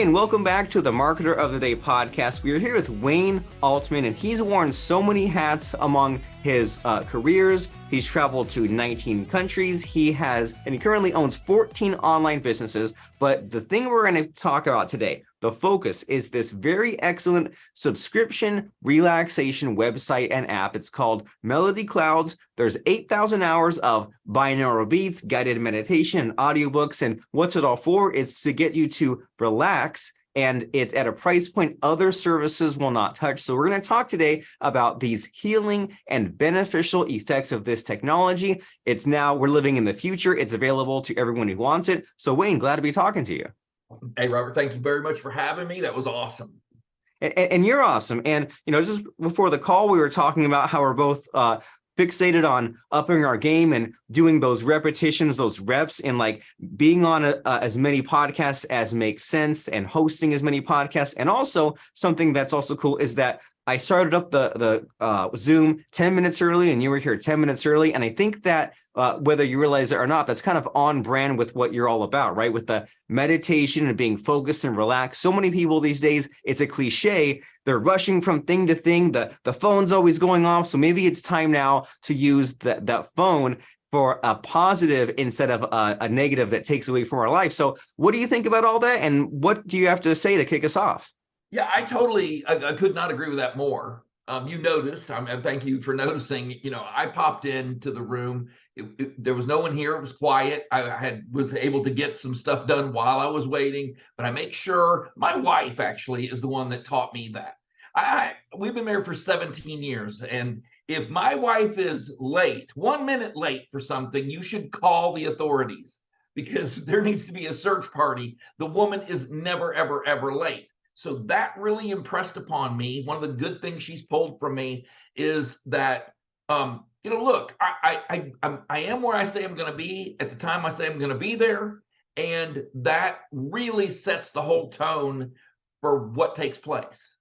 Hey, and welcome back to the Marketer of the Day podcast. We are here with Wayne Altman, and he's worn so many hats among his careers. He's traveled to 19 countries. He currently owns 14 online businesses. But the thing we're going to talk about today, the focus, is this very excellent subscription relaxation website and app. It's called Melody Clouds. There's 8,000 hours of binaural beats, guided meditation, audiobooks, and what's it all for? It's to get you to relax, and it's at a price point other services will not touch. So we're going to talk today about these healing and beneficial effects of this technology. We're living in the future. It's available to everyone who wants it. So Wayne, glad to be talking to you. Hey, Robert, thank you very much for having me. That was awesome. And you're awesome. And, just before the call, we were talking about how we're both fixated on upping our game and doing those repetitions, those reps, and like being on as many podcasts as makes sense and hosting as many podcasts. And also something that's also cool is that I started up the Zoom 10 minutes early and you were here 10 minutes early. And I think that whether you realize it or not, that's kind of on brand with what you're all about, right? With the meditation and being focused and relaxed. So many people these days, it's a cliche. They're rushing from thing to thing. The phone's always going off. So maybe it's time now to use that phone for a positive instead of a negative that takes away from our life. So what do you think about all that? And what do you have to say to kick us off? Yeah, I could not agree with that more. You noticed, thank you for noticing, I popped into the room. There was no one here. It was quiet. I was able to get some stuff done while I was waiting, but I make sure my wife actually is the one that taught me that. We've been married for 17 years. And if my wife is late, 1 minute late for something, you should call the authorities because there needs to be a search party. The woman is never, ever, ever late. So that really impressed upon me. One of the good things she's pulled from me is that, look, I am where I say I'm going to be at the time I say I'm going to be there. And that really sets the whole tone for what takes place.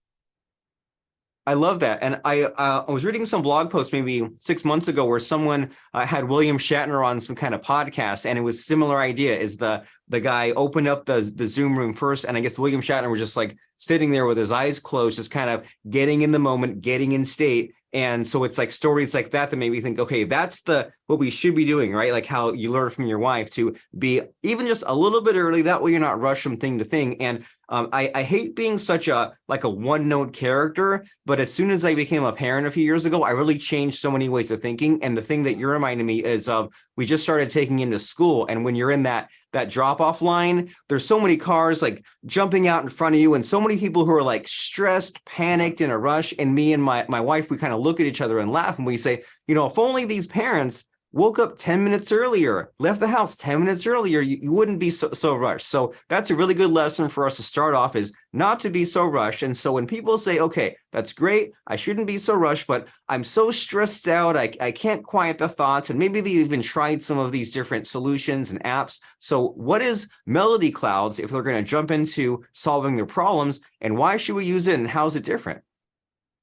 I love that. And I was reading some blog posts maybe 6 months ago where someone had William Shatner on some kind of podcast, and it was similar idea. Is the guy opened up the Zoom room first, and I guess William Shatner was just like sitting there with his eyes closed, just kind of getting in the moment, getting in state. And so it's like stories like that made me think, okay, that's what we should be doing, right? Like how you learned from your wife to be even just a little bit early. That way you're not rushed from thing to thing. And I hate being such a one-note character, but as soon as I became a parent a few years ago, I really changed so many ways of thinking. And the thing that you're reminding me is we just started taking him to school. And when you're in that drop-off line, there's so many cars like jumping out in front of you and so many people who are like stressed, panicked, in a rush. And me and my wife, we kind of look at each other and laugh and we say, if only these parents woke up 10 minutes earlier, left the house 10 minutes earlier, you wouldn't be so rushed. So that's a really good lesson for us to start off, is not to be so rushed. And so when people say, okay, that's great, I shouldn't be so rushed, but I'm so stressed out, I can't quiet the thoughts. And maybe they even tried some of these different solutions and apps. So what is Melody Clouds if they're going to jump into solving their problems, and why should we use it, and how is it different?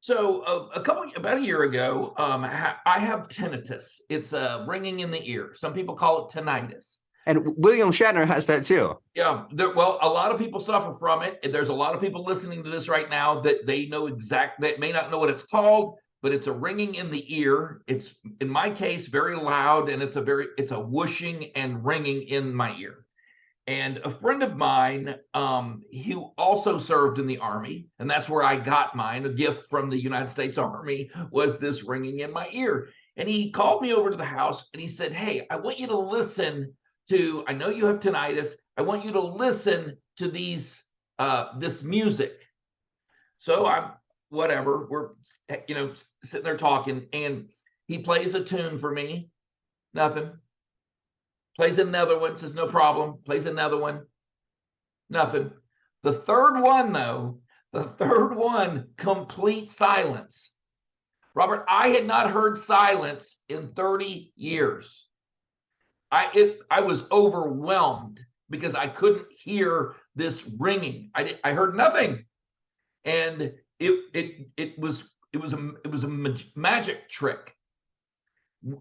So about a year ago, I have tinnitus. It's ringing in the ear. Some people call it tinnitus. And William Shatner has that too. Yeah, well, a lot of people suffer from it. And there's a lot of people listening to this right now that that may not know what it's called, but it's a ringing in the ear. It's, in my case, very loud, and it's a whooshing and ringing in my ear. And a friend of mine, he also served in the Army, and that's where I got mine. A gift from the United States Army was this ringing in my ear. And he called me over to the house and he said, hey, I want you to listen to, I know you have tinnitus, I want you to listen to this music. So we're sitting there talking, and he plays a tune for me, nothing. Plays another one, says no problem. Plays another one, nothing. The third one, complete silence. Robert, I had not heard silence in 30 years. I was overwhelmed because I couldn't hear this ringing. I heard nothing, and it was a magic trick.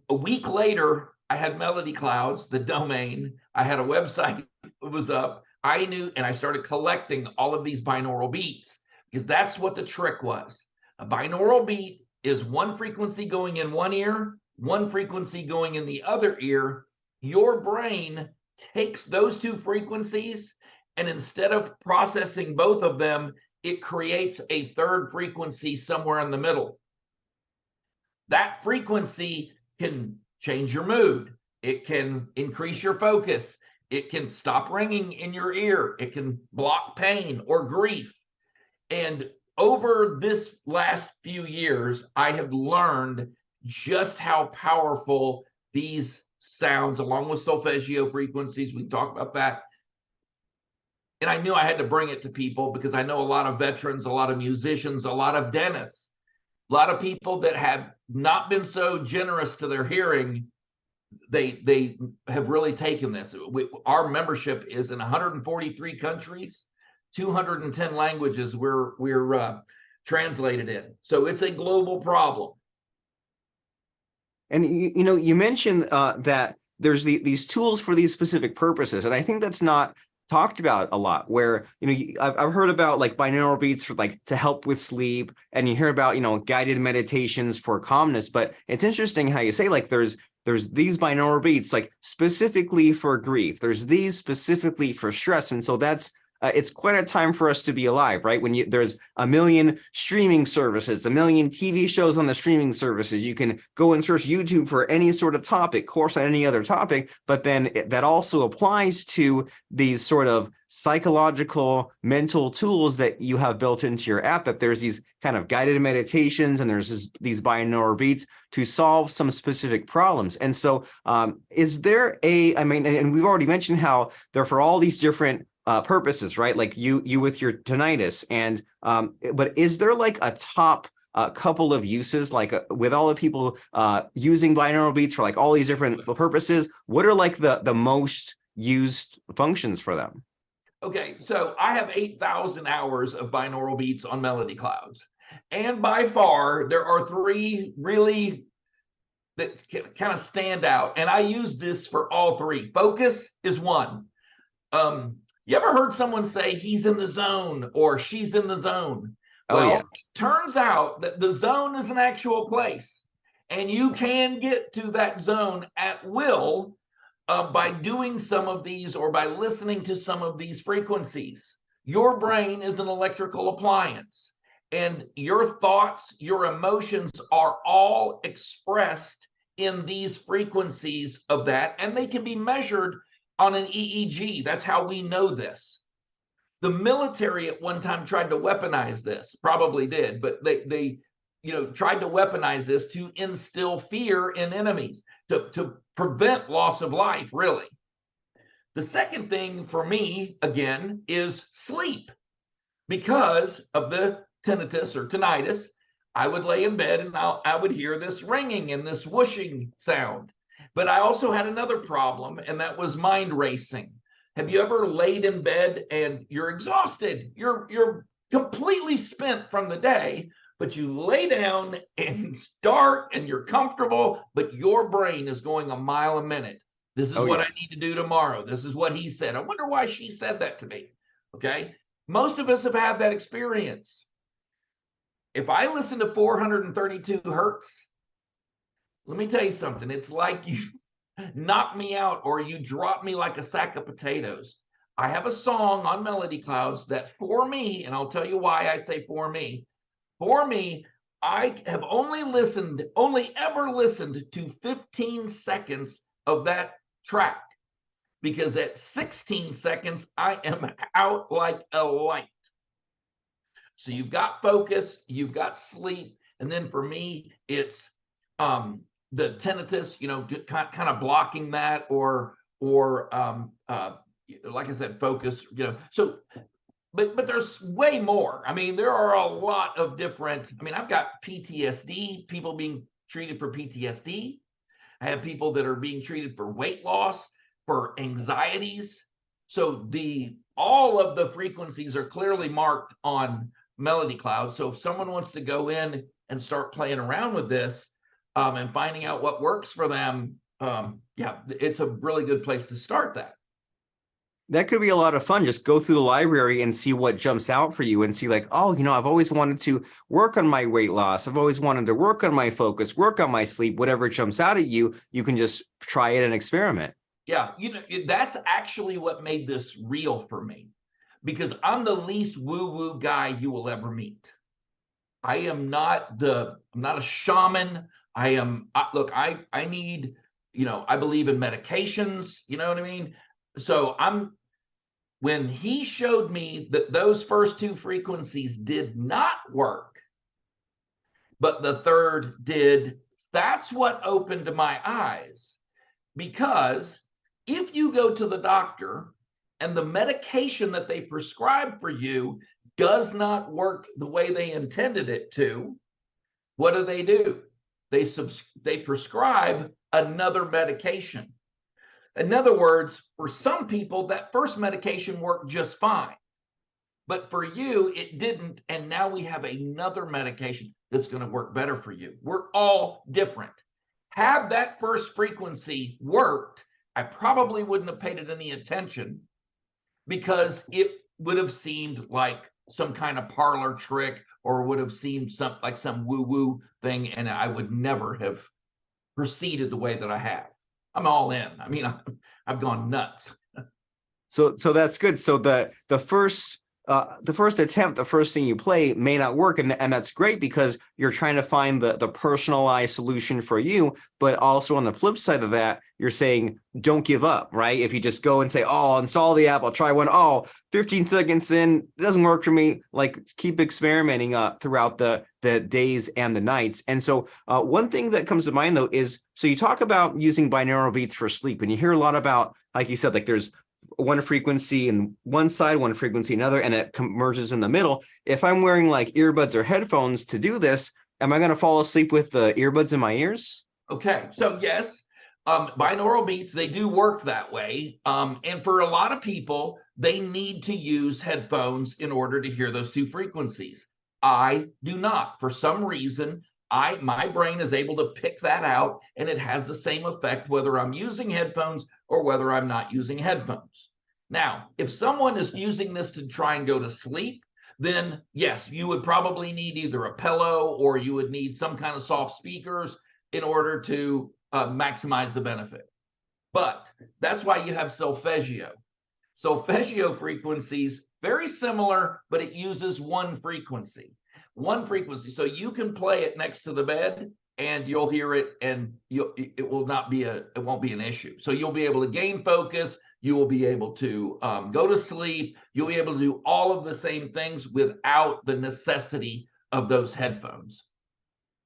A week later, I had Melody Clouds, the domain. I had a website that was up. I knew, and I started collecting all of these binaural beats, because that's what the trick was. A binaural beat is one frequency going in one ear, one frequency going in the other ear. Your brain takes those two frequencies, and instead of processing both of them, it creates a third frequency somewhere in the middle. That frequency can change your mood. It can increase your focus. It can stop ringing in your ear. It can block pain or grief. And over this last few years, I have learned just how powerful these sounds, along with solfeggio frequencies, we talk about that. And I knew I had to bring it to people because I know a lot of veterans, a lot of musicians, a lot of dentists, a lot of people that have not been so generous to their hearing. They have really taken this. Our membership is in 143 countries, 210 languages we're translated in. So it's a global problem. And you mentioned that there's these tools for these specific purposes, and I think that's not talked about a lot. Where I've heard about like binaural beats for like to help with sleep, and you hear about guided meditations for calmness. But it's interesting how you say like there's these binaural beats like specifically for grief. There's these specifically for stress, and so that's it's quite a time for us to be alive, right? When there's a million streaming services, a million TV shows on the streaming services, you can go and search YouTube for any sort of topic, course on any other topic, but then that also applies to these sort of psychological mental tools that you have built into your app, that there's these kind of guided meditations and there's these binaural beats to solve some specific problems. And so is there I mean, and we've already mentioned how they're for all these different purposes, right? Like you with your tinnitus, and but is there like a top couple of uses, like with all the people using binaural beats for like all these different purposes? What are like the most used functions for them? Okay, so I have 8,000 hours of binaural beats on Melody Clouds, and by far there are three really that kind of stand out, and I use this for all three. Focus is one. You ever heard someone say he's in the zone or she's in the zone? Oh Well, yeah. it turns out that the zone is an actual place, and you can get to that zone at will by doing some of these or by listening to some of these frequencies. Your brain is an electrical appliance, and your thoughts, your emotions are all expressed in these frequencies of that, and they can be measured on an EEG. That's how we know this. The military at one time tried to weaponize this, probably did, but they tried to weaponize this to instill fear in enemies, to prevent loss of life, really. The second thing for me, again, is sleep. Because of the tinnitus or tinnitus, I would lay in bed and I would hear this ringing and this whooshing sound. But I also had another problem, and that was mind racing. Have you ever laid in bed and you're exhausted? You're completely spent from the day, but you lay down and start and you're comfortable, but your brain is going a mile a minute. This is Oh what yeah. I need to do tomorrow. This is what he said. I wonder why she said that to me. Okay. Most of us have had that experience. If I listen to 432 hertz, let me tell you something. It's like you knock me out or you drop me like a sack of potatoes. I have a song on Melody Clouds that for me, and I'll tell you why I say for me, I have only ever listened to 15 seconds of that track, because at 16 seconds, I am out like a light. So you've got focus, you've got sleep, and then for me, it's the tinnitus, kind of blocking that, or like I said, focus, So, but there's way more. I mean, there are a lot of different. I mean, I've got PTSD, people being treated for PTSD. I have people that are being treated for weight loss, for anxieties. So all of the frequencies are clearly marked on Melody Cloud. So if someone wants to go in and start playing around with this and finding out what works for them, it's a really good place to start that. That could be a lot of fun. Just go through the library and see what jumps out for you and see like, oh, I've always wanted to work on my weight loss. I've always wanted to work on my focus, work on my sleep, whatever jumps out at you, you can just try it and experiment. Yeah, that's actually what made this real for me, because I'm the least woo-woo guy you will ever meet. I'm not a shaman. Look, I need, I believe in medications, you know what I mean? So when he showed me that those first two frequencies did not work, but the third did, that's what opened my eyes. Because if you go to the doctor and the medication that they prescribe for you does not work the way they intended it to, what do? They prescribe another medication. In other words, for some people, that first medication worked just fine. But for you, it didn't. And now we have another medication that's going to work better for you. We're all different. Had that first frequency worked, I probably wouldn't have paid it any attention, because it would have seemed like some kind of parlor trick, or would have seemed like some woo-woo thing, and I would never have proceeded the way that I have. I'm all in. I mean, I've gone nuts. So that's good. So the first attempt, the first thing you play may not work, and that's great because you're trying to find the personalized solution for you. But also on the flip side of that, you're saying don't give up, right? If you just go and say, oh, I'll install the app, I'll try one. Oh, 15 seconds in, it doesn't work for me. Like keep experimenting throughout the days and the nights. And so one thing that comes to mind though is, so you talk about using binaural beats for sleep, and you hear a lot about, like you said, like there's one frequency in one side, one frequency another, and it merges in the middle. If I'm wearing like earbuds or headphones to do this, am I going to fall asleep with the earbuds in my ears? Okay, so yes, binaural beats, they do work that way. And for a lot of people, they need to use headphones in order to hear those two frequencies. I do not. For some reason, my brain is able to pick that out, and it has the same effect whether I'm using headphones or whether I'm not using headphones. Now, if someone is using this to try and go to sleep, then yes, you would probably need either a pillow, or you would need some kind of soft speakers in order to maximize the benefit. But that's why you have solfeggio. Solfeggio frequencies, very similar, but it uses one frequency. One frequency. So you can play it next to the bed and you'll hear it, and it won't be an issue. So you'll be able to gain focus. You will be able to go to sleep. You'll be able to do all of the same things without the necessity of those headphones.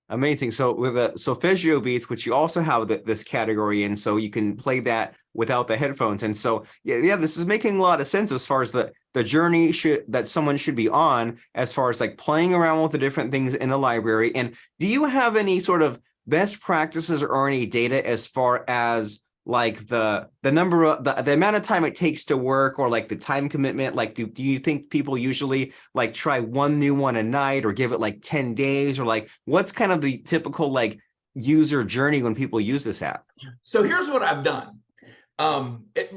Amazing. So with the solfeggio beats, which you also have this category in, so you can play that without the headphones. And so, yeah, this is making a lot of sense as far as the journey that someone should be on, as far as like playing around with the different things in the library. And do you have any sort of best practices or any data as far as like the number of the amount of time it takes to work, or like the time commitment? Like do you think people usually like try one new one a night, or give it like 10 days, or like what's kind of the typical like user journey when people use this app? So here's what I've done,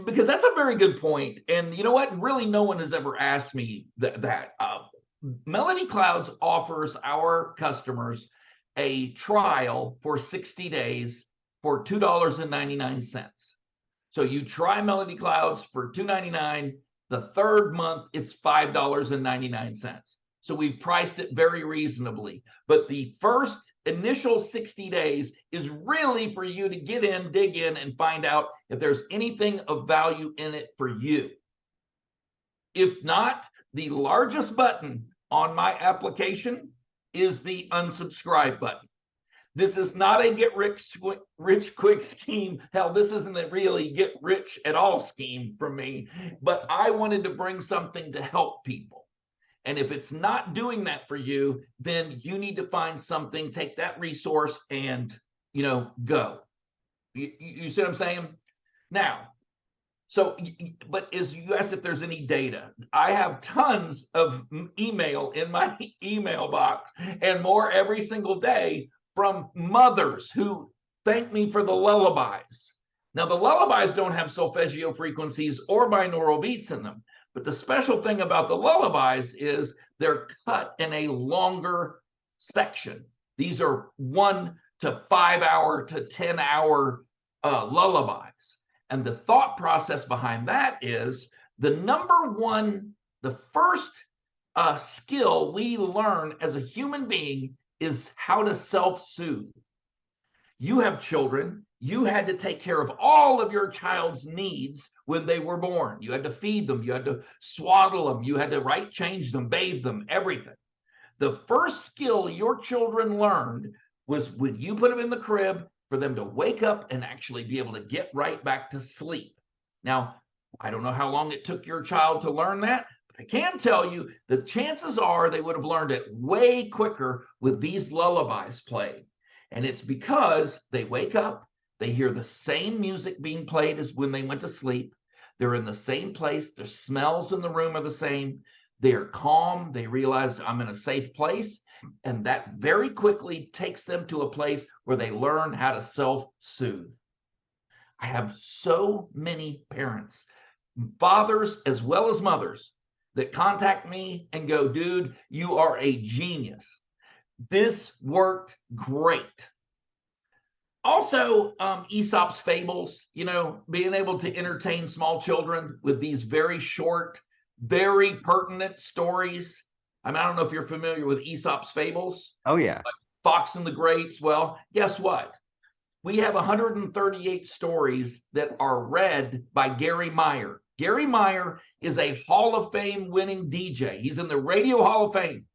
because that's a very good point. And you know what, really no one has ever asked me that. Melody Clouds offers our customers a trial for 60 days for $2.99. So you try Melody Clouds for $2.99. The third month, it's $5.99. So we've priced it very reasonably. But the first initial 60 days is really for you to get in, dig in, and find out if there's anything of value in it for you. If not, the largest button on my application is the unsubscribe button. This is not a get rich quick scheme. Hell, this isn't a really get rich at all scheme for me, but I wanted to bring something to help people. And if it's not doing that for you, then you need to find something, take that resource and, go. You see what I'm saying? Now, so, but as you asked if there's any data, I have tons of email in my email box, and more every single day, from mothers who thank me for the lullabies, Now, the lullabies don't have solfeggio frequencies or binaural beats in them, but the special thing about the lullabies is they're cut in a longer section. These are 1 to 5 hour to 10-hour lullabies. And the thought process behind that is the first skill we learn as a human being is how to self-soothe. You have children. You had to take care of all of your child's needs when they were born. You had to feed them. You had to swaddle them. You had to change them, bathe them, everything. The first skill your children learned was when you put them in the crib for them to wake up and actually be able to get right back to sleep. Now, I don't know how long it took your child to learn that, but I can tell you the chances are they would have learned it way quicker with these lullabies played. And it's because they wake up, they hear the same music being played as when they went to sleep. They're in the same place. Their smells in the room are the same. They are calm. They realize I'm in a safe place. And that very quickly takes them to a place where they learn how to self-soothe. I have so many parents, fathers as well as mothers, that contact me and go, dude, you are a genius. This worked great. Also, Aesop's fables, being able to entertain small children with these very short, very pertinent stories. I don't know if you're familiar with Aesop's fables. Oh, yeah. Like Fox and the Grapes. Well, guess what? We have 138 stories that are read by Gary Meyer. Gary Meyer is a Hall of Fame winning DJ. He's in the Radio Hall of Fame.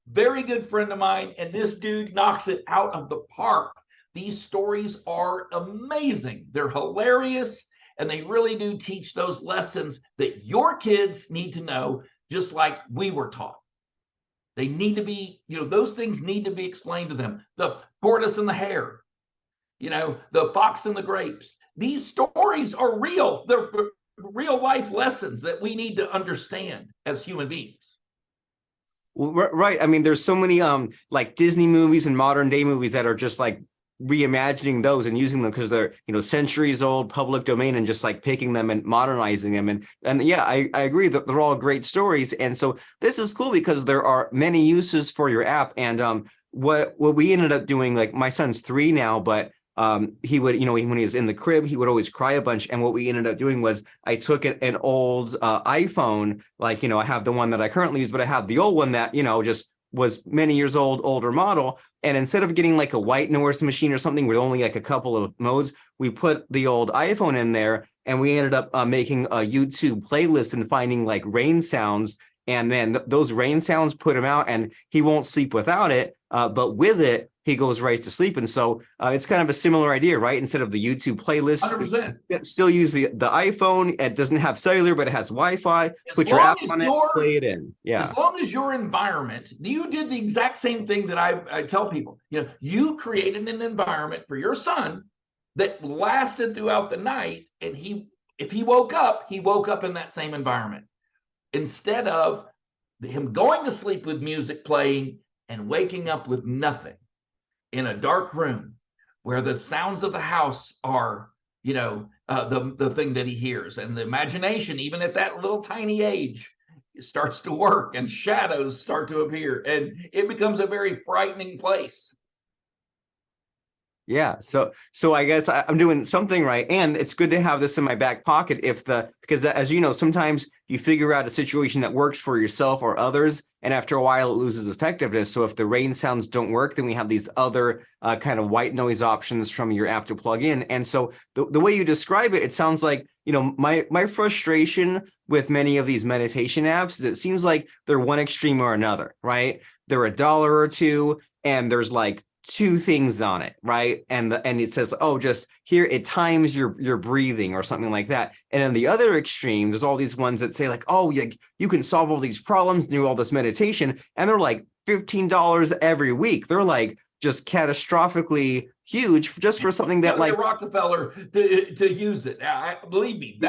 Very good friend of mine, and this dude knocks it out of the park. These stories are amazing. They're hilarious, and they really do teach those lessons that your kids need to know, just like we were taught. They need to be, those things need to be explained to them. The tortoise and the hare, the fox and the grapes. These stories are real. They're real life lessons that we need to understand as human beings. Well, right. I mean, there's so many like Disney movies and modern day movies that are just like reimagining those and using them because they're centuries old, public domain, and just like picking them and modernizing them. And yeah, I agree that they're all great stories. And so this is cool because there are many uses for your app. And what we ended up doing, like my son's 3 now, but he would, when he was in the crib, he would always cry a bunch. And what we ended up doing was I took an old iPhone, like, I have the one that I currently use, but I have the old one that, just was many years old, older model. And instead of getting like a white noise machine or something with only like a couple of modes, we put the old iPhone in there and we ended up making a YouTube playlist and finding like rain sounds. And then those rain sounds put him out and he won't sleep without it. But with it, he goes right to sleep. And so it's kind of a similar idea, right? Instead of the YouTube playlist, 100%. Still use the iPhone. It doesn't have cellular, but it has Wi-Fi. Put your app on it, play it in. Yeah. As long as your environment, you did the exact same thing that I tell people. You created an environment for your son that lasted throughout the night. And if he woke up in that same environment. Instead of him going to sleep with music playing and waking up with nothing in a dark room where the sounds of the house are, the thing that he hears. And the imagination, even at that little tiny age, starts to work and shadows start to appear. And it becomes a very frightening place. Yeah. So I guess I'm doing something right. And it's good to have this in my back pocket because as you know, sometimes you figure out a situation that works for yourself or others. And after a while, it loses effectiveness. So if the rain sounds don't work, then we have these other kind of white noise options from your app to plug in. And so the way you describe it, it sounds like, my frustration with many of these meditation apps is it seems like they're one extreme or another, right? They're $1 or $2, and there's like 2 things on it, right? And it says, oh, just here it times your breathing or something like that. And then the other extreme, there's all these ones that say like, oh, you can solve all these problems, do all this meditation, and they're like $15 every week. They're like just catastrophically huge just for something that like Rockefeller to use it. Believe me,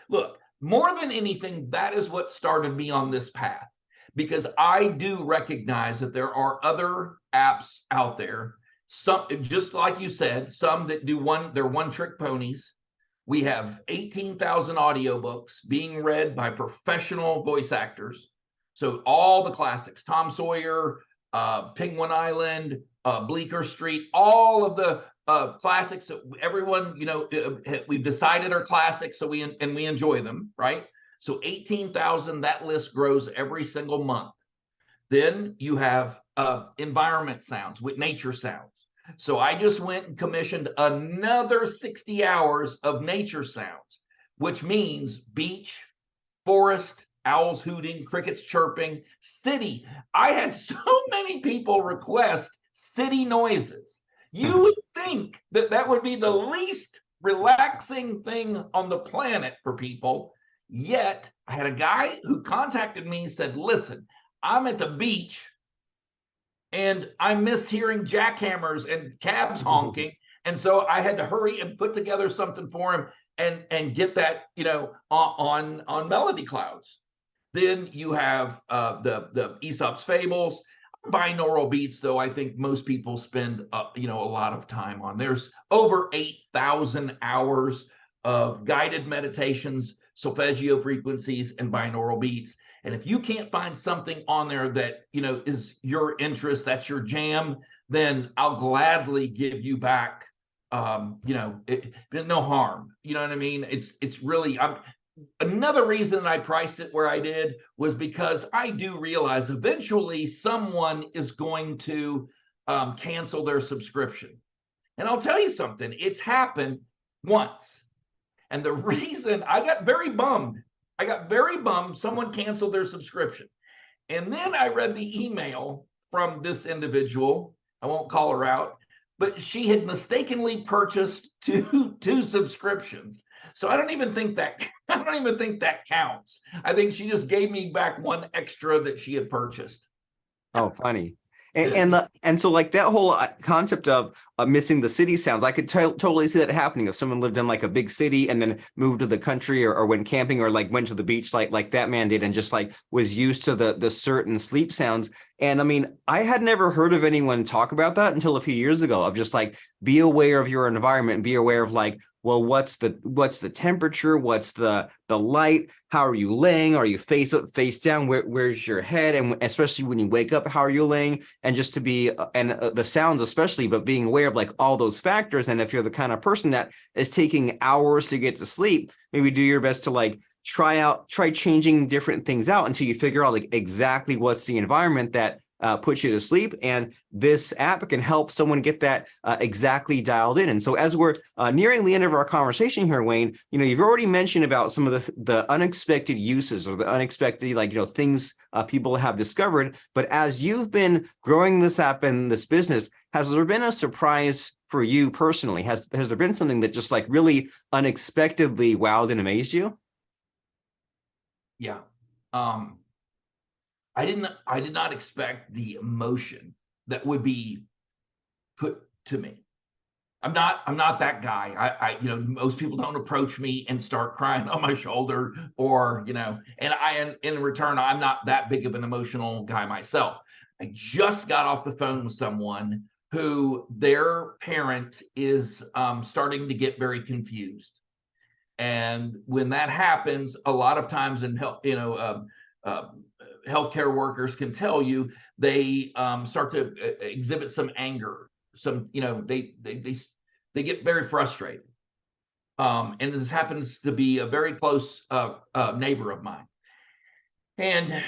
look, more than anything, that is what started me on this path. Because I do recognize that there are other apps out there, Some, just like you said, some that do they're one trick ponies. We have 18,000 audiobooks being read by professional voice actors. So all the classics, Tom Sawyer, Penguin Island, Bleecker Street, all of the classics that everyone, we've decided are classics, so we enjoy them, right? So 18,000, that list grows every single month. Then you have environment sounds with nature sounds. So I just went and commissioned another 60 hours of nature sounds, which means beach, forest, owls hooting, crickets chirping, city. I had so many people request city noises. You would think that that would be the least relaxing thing on the planet for people. Yet I had a guy who contacted me and said, listen, I'm at the beach and I miss hearing jackhammers and cabs honking. And so I had to hurry and put together something for him and get that, on Melody Clouds. Then you have the Aesop's Fables, binaural beats, though I think most people spend a lot of time on. There's over 8,000 hours of guided meditations, solfeggio frequencies, and binaural beats. And if you can't find something on there that is your interest, that's your jam, then I'll gladly give you back. No harm. You know what I mean? It's really another reason I priced it where I did was because I do realize eventually someone is going to cancel their subscription. And I'll tell you something, it's happened once. And the reason I got very bummed someone canceled their subscription. And then I read the email from this individual. I won't call her out, but she had mistakenly purchased two subscriptions. So I don't even think that counts. I think she just gave me back one extra that she had purchased. Oh, funny. And so like that whole concept of missing the city sounds, I could totally see that happening if someone lived in like a big city and then moved to the country or went camping or like went to the beach like that man did and just like was used to the certain sleep sounds. And I mean, I had never heard of anyone talk about that until a few years ago, of just like be aware of your environment and be aware of like, well, what's the temperature? What's the light? How are you laying? Are you face up, face down? Where's your head? And especially when you wake up, how are you laying? And just to be, the sounds especially, but being aware of like all those factors. And if you're the kind of person that is taking hours to get to sleep, maybe do your best to like try changing different things out until you figure out like exactly what's the environment that puts you to sleep. And this app can help someone get that exactly dialed in. And so as we're nearing the end of our conversation here, Wayne, you've already mentioned about some of the unexpected uses or the unexpected, things people have discovered. But as you've been growing this app and this business, has there been a surprise for you personally? Has there been something that just like really unexpectedly wowed and amazed you? Yeah. I did not expect the emotion that would be put to me. I'm not that guy. Most people don't approach me and start crying on my shoulder or, and in return, I'm not that big of an emotional guy myself. I just got off the phone with someone who their parent is starting to get very confused. And when that happens, a lot of times in healthcare workers can tell you they start to exhibit some anger. They get very frustrated. And this happens to be a very close neighbor of mine. And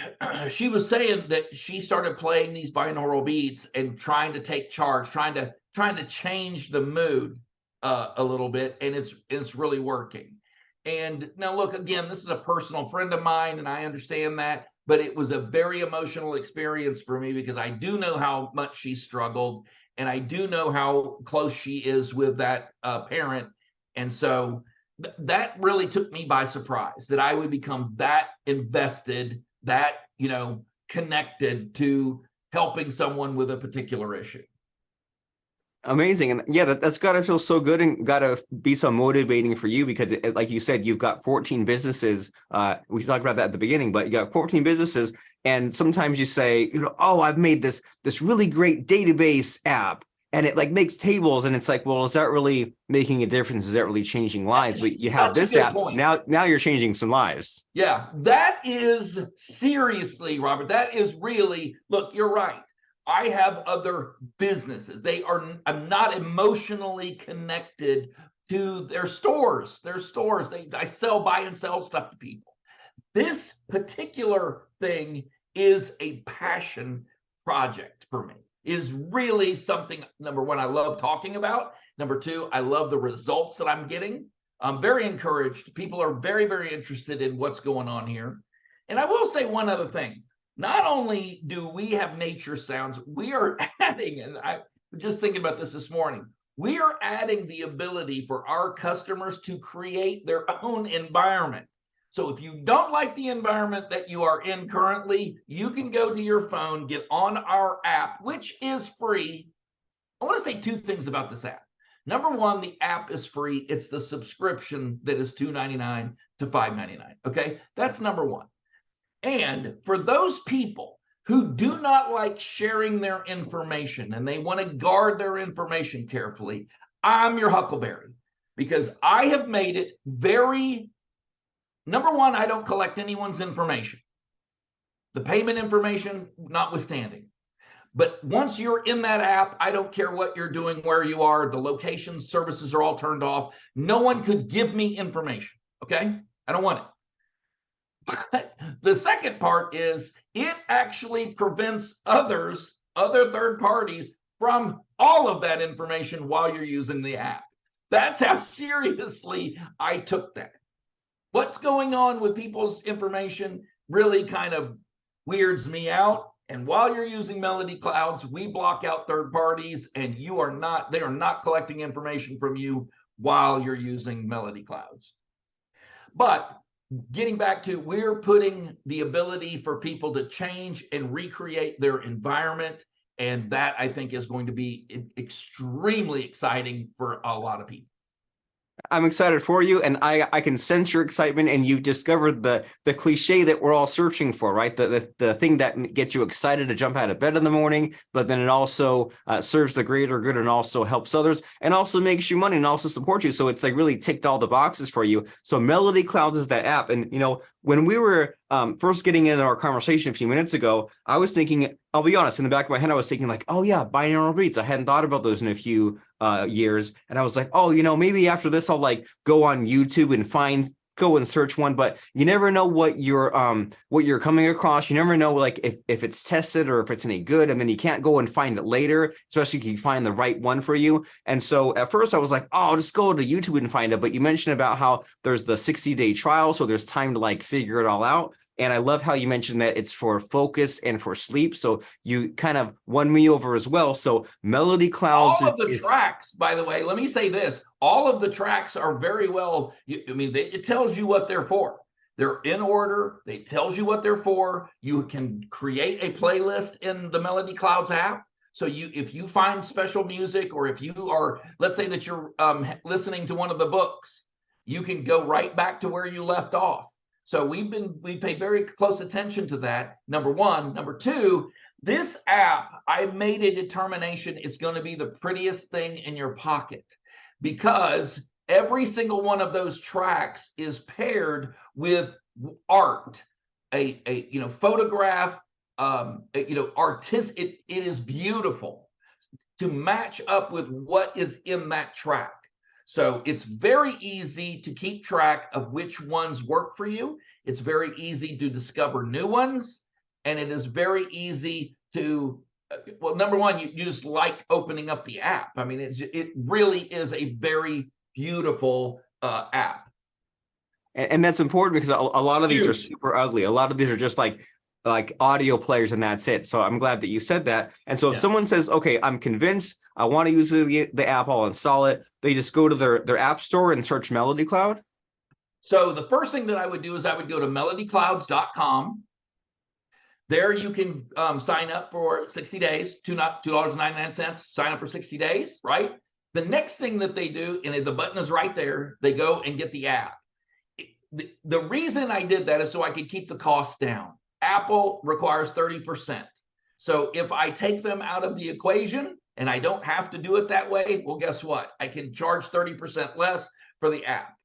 she was saying that she started playing these binaural beats and trying to take charge, trying to change the mood a little bit, and it's really working. And now look, again, this is a personal friend of mine, and I understand that, but it was a very emotional experience for me because I do know how much she struggled, and I do know how close she is with that parent. And so that really took me by surprise that I would become that invested, that, connected to helping someone with a particular issue. Amazing. And yeah, that's got to feel so good and got to be so motivating for you because like you said, you've got 14 businesses. We talked about that at the beginning, but you got 14 businesses. And sometimes you say, oh, I've made this really great database app. and it like makes tables, and it's like, well, is that really making a difference? Is that really changing lives? But you have Such a this good app point. now you're changing some lives. Yeah, that is seriously, Robert. That is really, look, you're right. I have other businesses. I'm not emotionally connected to their stores. I buy and sell stuff to people. This particular thing is a passion project for me. Is really something, number one, I love talking about. Number two, I love the results that I'm getting. I'm very encouraged. People are very, very interested in what's going on here. And I will say one other thing. Not only do we have nature sounds, we are adding, and I was just thinking about this morning, we are adding the ability for our customers to create their own environment. So if you don't like the environment that you are in currently, you can go to your phone, get on our app, which is free. I want to say two things about this app. Number one, the app is free. It's the subscription that is $2.99 to $5.99. Okay, that's number one. And for those people who do not like sharing their information and they want to guard their information carefully, I'm your huckleberry, because I have made it very, number one, I don't collect anyone's information, the payment information notwithstanding. But once you're in that app, I don't care what you're doing, where you are, the locations, services are all turned off. No one could give me information. Okay, I don't want it. But the second part is it actually prevents other third parties from all of that information while you're using the app. That's how seriously I took that. What's going on with people's information really kind of weirds me out. And while you're using Melody Clouds, we block out third parties, and they are not collecting information from you while you're using Melody Clouds. But getting back to, we're putting the ability for people to change and recreate their environment. And that, I think, is going to be extremely exciting for a lot of people. I'm excited for you, and I can sense your excitement, and you've discovered the cliche that we're all searching for, right? The thing that gets you excited to jump out of bed in the morning, but then it also serves the greater good and also helps others and also makes you money and also supports you. So it's like really ticked all the boxes for you. So Melody Clouds is that app. And, you know, when we were first getting into our conversation a few minutes ago, I was thinking, I'll be honest, in the back of my head, I was thinking like, oh yeah, binaural beats. I hadn't thought about those in a few years. And I was like, oh, you know, maybe after this, I'll like go on YouTube and go and search one. But you never know what you're coming across. You never know like if it's tested or if it's any good, and then you can't go and find it later, especially if you find the right one for you. And so at first I was like, oh, I'll just go to YouTube and find it. But you mentioned about how there's the 60-day trial, so there's time to like figure it all out. And I love how you mentioned that it's for focus and for sleep. So you kind of won me over as well. So Melody Clouds all of the tracks, by the way, let me say this. All of the tracks are very well, it tells you what they're for. They're in order. It tells you what they're for. You can create a playlist in the Melody Clouds app. So if you find special music, or if you are, let's say that you're listening to one of the books, you can go right back to where you left off. So we pay very close attention to that, number one. Number two, this app, I made a determination it's going to be the prettiest thing in your pocket, because every single one of those tracks is paired with art, a photograph, artistic. It is beautiful to match up with what is in that track. So it's very easy to keep track of which ones work for you. It's very easy to discover new ones. And it is very easy to, well, number one, you just like opening up the app. I mean, it really is a very beautiful app. And that's important, because a lot of these are super ugly. A lot of these are just like audio players, and that's it. So I'm glad that you said that. And so if someone says, okay, I'm convinced, I want to use the app, I'll install it, they just go to their app store and search Melody Cloud. So the first thing that I would do is I would go to melodyclouds.com. There you can sign up for 60 days, $2.99, sign up for 60 days, right? The next thing that they do, and the button is right there, they go and get the app. The reason I did that is so I could keep the costs down. Apple requires 30%. So if I take them out of the equation, and I don't have to do it that way, well, guess what? I can charge 30% less for the app.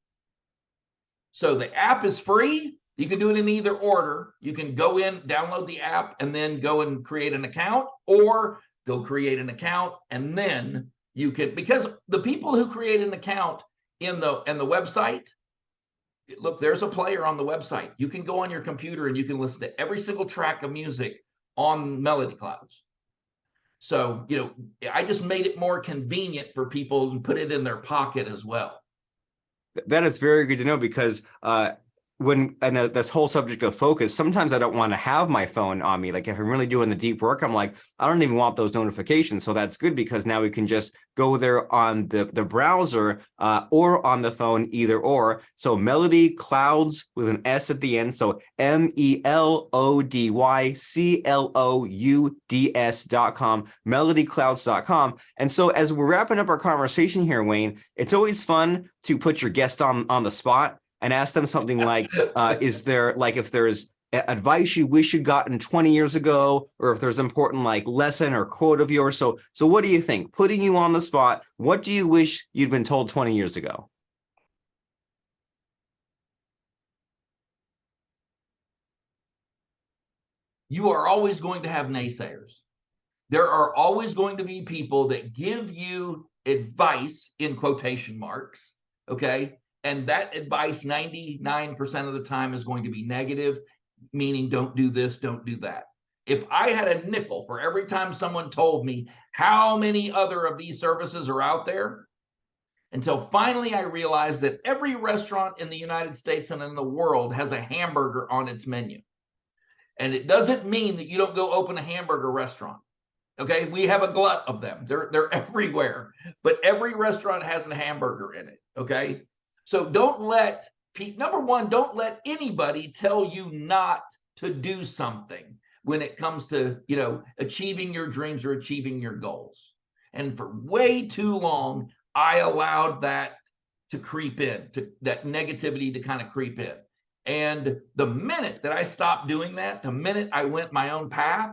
So the app is free. You can do it in either order. You can go in, download the app, and then go and create an account, or go create an account and then you can, because the people who create an account in the website, look, there's a player on the website. You can go on your computer and you can listen to every single track of music on Melody Clouds. So, you know, I just made it more convenient for people and put it in their pocket as well. That is very good to know, because this whole subject of focus, sometimes I don't want to have my phone on me. Like if I'm really doing the deep work, I'm like, I don't even want those notifications. So that's good, because now we can just go there on the browser or on the phone, either or. So Melody Clouds with an S at the end. So MELODYCLOUDS.com, melodyclouds.com. And so as we're wrapping up our conversation here, Wayne, it's always fun to put your guest on the spot and ask them something like, is there, like, if there's advice you wish you'd gotten 20 years ago, or if there's important like lesson or quote of yours. So what do you think? Putting you on the spot, what do you wish you'd been told 20 years ago? You are always going to have naysayers. There are always going to be people that give you advice in quotation marks, okay? And that advice 99% of the time is going to be negative, meaning don't do this, don't do that. If I had a nickel for every time someone told me how many other of these services are out there, until finally I realized that every restaurant in the United States and in the world has a hamburger on its menu. And it doesn't mean that you don't go open a hamburger restaurant. Okay, we have a glut of them. They're everywhere, but every restaurant has a hamburger in it. Okay, so don't let number one, don't let anybody tell you not to do something when it comes to, you know, achieving your dreams or achieving your goals. And for way too long, I allowed that to creep in, to that negativity to kind of creep in. And the minute that I stopped doing that, the minute I went my own path,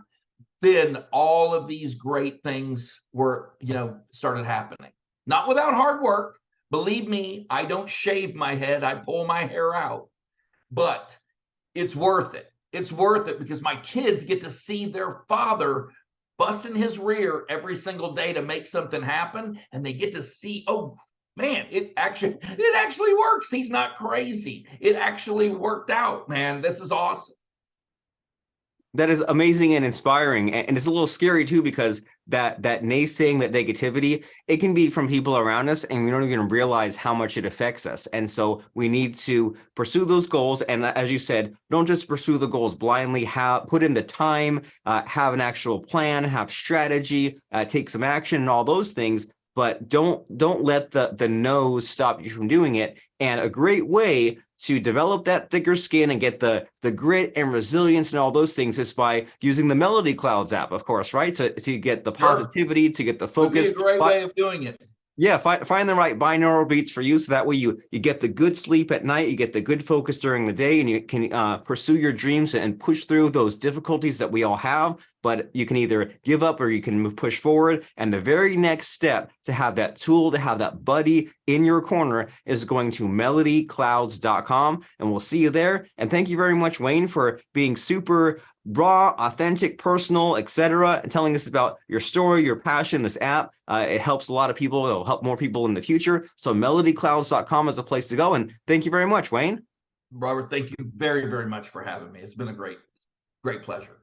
then all of these great things were, you know, started happening. Not without hard work. Believe me, I don't shave my head. I pull my hair out, but it's worth it. It's worth it because my kids get to see their father busting his rear every single day to make something happen. And they get to see, oh man, it actually works. He's not crazy. It actually worked out, man. This is awesome. That is amazing and inspiring, and it's a little scary too, because that naysaying, that negativity, it can be from people around us, and we don't even realize how much it affects us. And so we need to pursue those goals, and as you said, don't just pursue the goals blindly. Put in the time, have an actual plan, have strategy, take some action, and all those things. But don't let the no's stop you from doing it. And a great way to develop that thicker skin and get the grit and resilience and all those things is by using the Melody Clouds app, of course, right? To get the positivity, to get the focus. Would be a great way of doing it. Yeah, find the right binaural beats for you, so that way you get the good sleep at night, you get the good focus during the day, and you can pursue your dreams and push through those difficulties that we all have. But you can either give up or you can push forward. And the very next step to have that tool, to have that buddy in your corner, is going to melodyclouds.com. And we'll see you there. And thank you very much, Wayne, for being super raw, authentic, personal, etc., and telling us about your story, your passion, this app. It helps a lot of people. It'll help more people in the future. So melodyclouds.com is a place to go. And thank you very much, Wayne. Robert, thank you very, very much for having me. It's been a great pleasure.